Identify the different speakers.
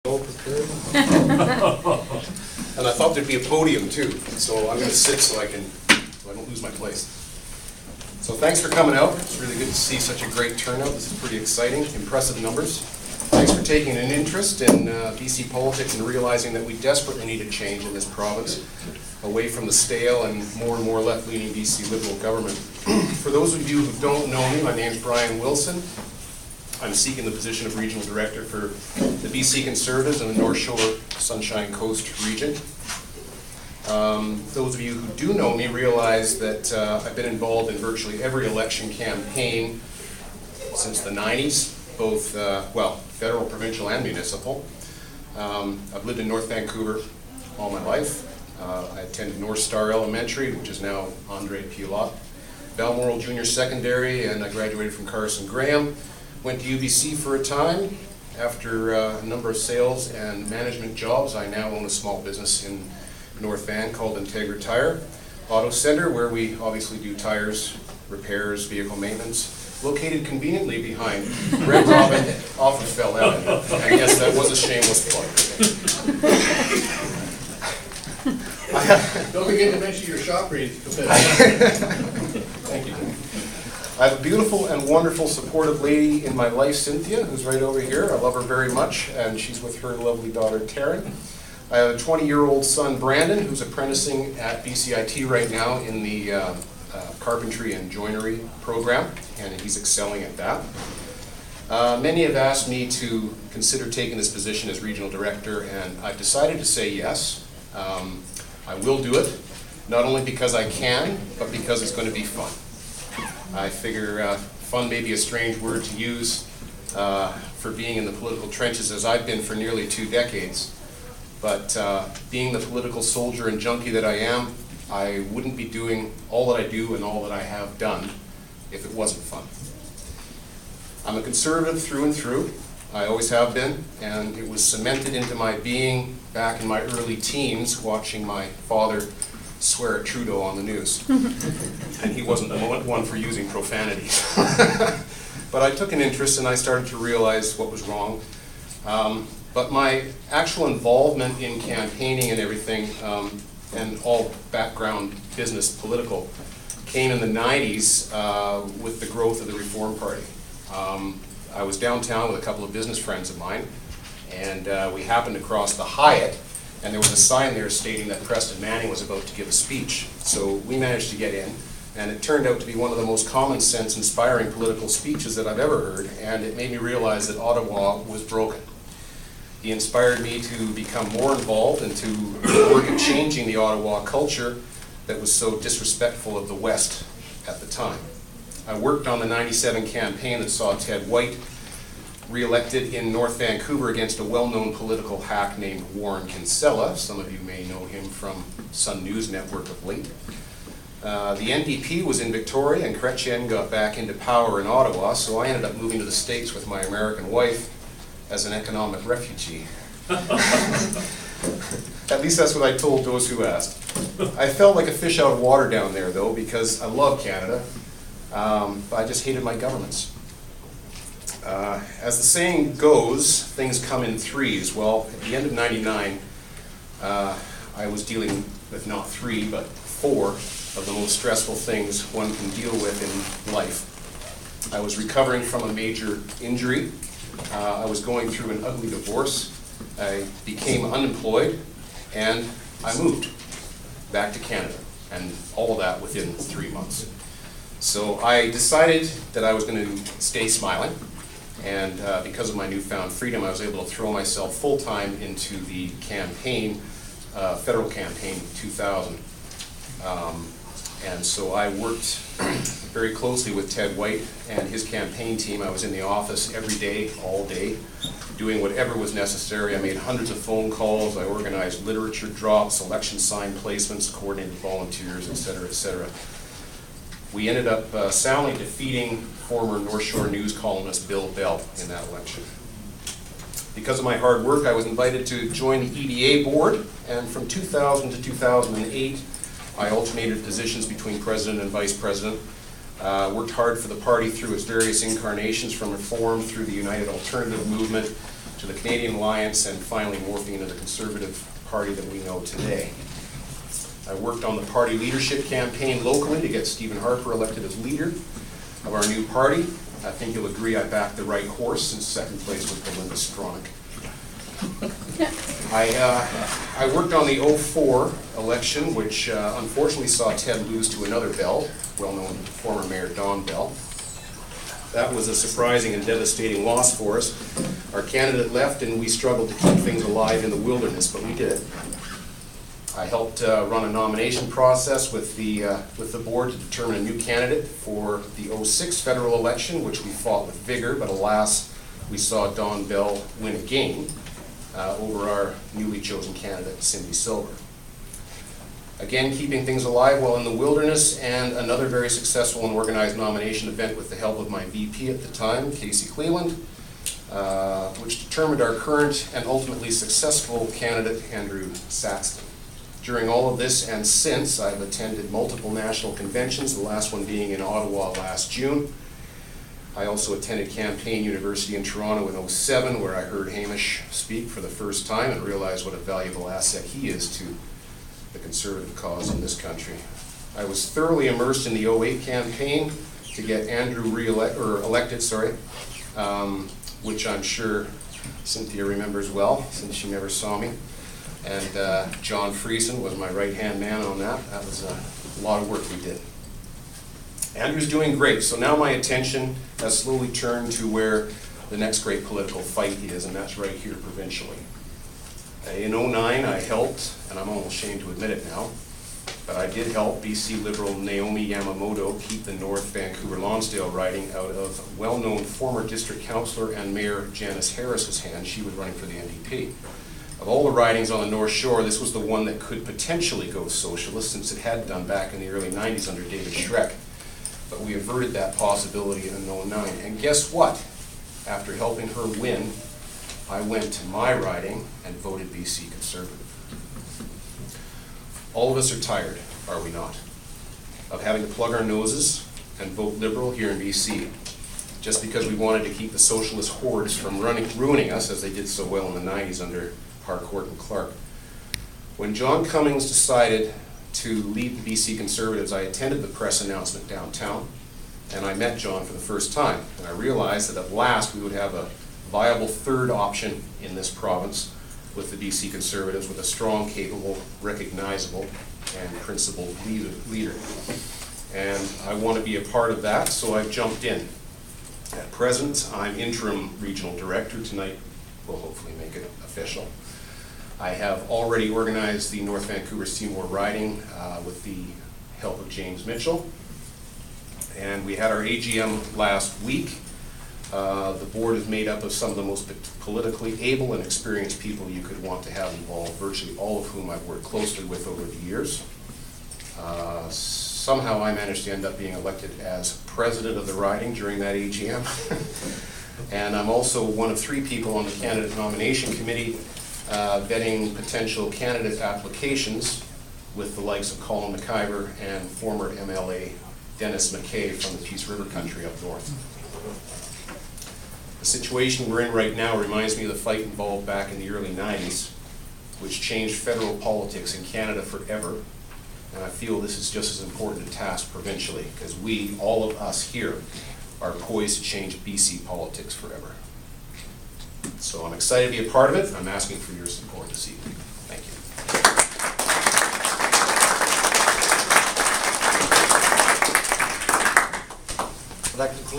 Speaker 1: All prepared? And I thought there'd be a podium too, so I'm going to sit so I don't lose my place. So thanks for coming out. It's really good to see such a great turnout. This is pretty exciting, impressive numbers. Thanks for taking an interest in BC politics and realizing that we desperately need a change in this province, away from the stale and more left-leaning BC Liberal government. For those of you who don't know me, my name's Brian Wilson. I'm seeking the position of Regional Director for the BC Conservatives in the North Shore Sunshine Coast region. Those of you who do know me realize that I've been involved in virtually every election campaign since the 90s, both, federal, provincial, and municipal. I've lived in North Vancouver all my life. I attended North Star Elementary, which is now Andre Pilote, Balmoral Junior Secondary, and I graduated from Carson Graham. Went to UBC for a time. After a number of sales and management jobs, I now own a small business in North Van called Integra Tire Auto Center, where we obviously do tires, repairs, vehicle maintenance, located conveniently behind Red Robin off of Fell Avenue. I guess that was a shameless plug.
Speaker 2: Don't forget to mention your shop rate.
Speaker 1: Thank you. I have a beautiful and wonderful, supportive lady in my life, Cynthia, who's right over here. I love her very much, and she's with her lovely daughter, Taryn. I have a 20-year-old son, Brandon, who's apprenticing at BCIT right now in the carpentry and joinery program, and he's excelling at that. Many have asked me to consider taking this position as Regional Director, and I've decided to say yes. I will do it, not only because I can, but because it's going to be fun. I figure fun may be a strange word to use for being in the political trenches as I've been for nearly 2 decades, but being the political soldier and junkie that I am, I wouldn't be doing all that I do and all that I have done if it wasn't fun. I'm a conservative through and through. I always have been, and it was cemented into my being back in my early teens watching my father swear at Trudeau on the news. And he wasn't the one for using profanity. But I took an interest and I started to realize what was wrong. But my actual involvement in campaigning and everything, and all background business political, came in the 90s with the growth of the Reform Party. I was downtown with a couple of business friends of mine, and we happened to cross the Hyatt, and there was a sign there stating that Preston Manning was about to give a speech. So we managed to get in, and it turned out to be one of the most common sense, inspiring political speeches that I've ever heard, and it made me realize that Ottawa was broken. He inspired me to become more involved and to work at changing the Ottawa culture that was so disrespectful of the West at the time. I worked on the '97 campaign that saw Ted White re-elected in North Vancouver against a well-known political hack named Warren Kinsella. Some of you may know him from Sun News Network of late. The NDP was in Victoria, and Chrétien got back into power in Ottawa, so I ended up moving to the States with my American wife as an economic refugee. At least that's what I told those who asked. I felt like a fish out of water down there, though, because I love Canada, but I just hated my governments. As the saying goes, things come in threes. Well, at the end of '99, I was dealing with not 3, but 4 of the most stressful things one can deal with in life. I was recovering from a major injury. I was going through an ugly divorce. I became unemployed, and I moved back to Canada, and all of that within 3 months. So I decided that I was going to stay smiling. And because of my newfound freedom, I was able to throw myself full-time into the campaign, federal campaign in 2000. And so I worked very closely with Ted White and his campaign team. I was in the office every day, all day, doing whatever was necessary. I made hundreds of phone calls. I organized literature drops, election sign placements, coordinated volunteers, et cetera, et cetera. We ended up soundly defeating former North Shore News columnist Bill Bell in that election. Because of my hard work, I was invited to join the EDA board, and from 2000 to 2008, I alternated positions between president and vice president. Worked hard for the party through its various incarnations, from Reform through the United Alternative Movement, to the Canadian Alliance, and finally morphing into the Conservative Party that we know today. I worked on the party leadership campaign locally to get Stephen Harper elected as leader of our new party. I think you'll agree I backed the right horse, since second place was Belinda Stronach. I worked on the 2004 election, which unfortunately saw Ted lose to another Bell, well-known former Mayor Don Bell. That was a surprising and devastating loss for us. Our candidate left and we struggled to keep things alive in the wilderness, but we did. I helped run a nomination process with the board to determine a new candidate for the 2006 federal election, which we fought with vigor, but alas, we saw Don Bell win again over our newly chosen candidate, Cindy Silver. Again, keeping things alive while in the wilderness, and another very successful and organized nomination event with the help of my VP at the time, Casey Cleland, which determined our current and ultimately successful candidate, Andrew Saxton. During all of this and since, I've attended multiple national conventions, the last one being in Ottawa last June. I also attended Campaign University in Toronto in 2007, where I heard Hamish speak for the first time and realized what a valuable asset he is to the Conservative cause in this country. I was thoroughly immersed in the 2008 campaign to get Andrew elected, which I'm sure Cynthia remembers well, since she never saw me. And John Friesen was my right-hand man on that. That was a lot of work we did. Andrew's doing great, so now my attention has slowly turned to where the next great political fight is, and that's right here provincially. In 2009, I helped, and I'm almost ashamed to admit it now, but I did help BC Liberal Naomi Yamamoto keep the North Vancouver-Lonsdale riding out of well-known former district councillor and Mayor Janice Harris's hands. She was running for the NDP. Of all the ridings on the North Shore, this was the one that could potentially go socialist, since it had done back in the early 90s under David Schreck. But we averted that possibility in 2009. And guess what? After helping her win, I went to my riding and voted BC Conservative. All of us are tired, are we not, of having to plug our noses and vote Liberal here in BC, just because we wanted to keep the socialist hordes from ruining us, as they did so well in the 90s under Harcourt and Clark. When John Cummings decided to lead the BC Conservatives, I attended the press announcement downtown, and I met John for the first time. And I realized that at last we would have a viable third option in this province with the BC Conservatives, with a strong, capable, recognizable, and principled leader. And I want to be a part of that, so I've jumped in. At present, I'm interim regional director. Tonight we'll hopefully make it official. I have already organized the North Vancouver Seymour riding with the help of James Mitchell. And we had our AGM last week. The board is made up of some of the most politically able and experienced people you could want to have involved, virtually all of whom I've worked closely with over the years. Somehow I managed to end up being elected as president of the riding during that AGM. And I'm also one of 3 people on the candidate nomination committee vetting potential candidate applications with the likes of Colin McIver and former MLA Dennis McKay from the Peace River country up north. The situation we're in right now reminds me of the fight involved back in the early 90s, which changed federal politics in Canada forever. And I feel this is just as important a task provincially, because we, all of us here, are poised to change BC politics forever. So I'm excited to be a part of it. I'm asking for your support this evening. Thank you.
Speaker 3: That concludes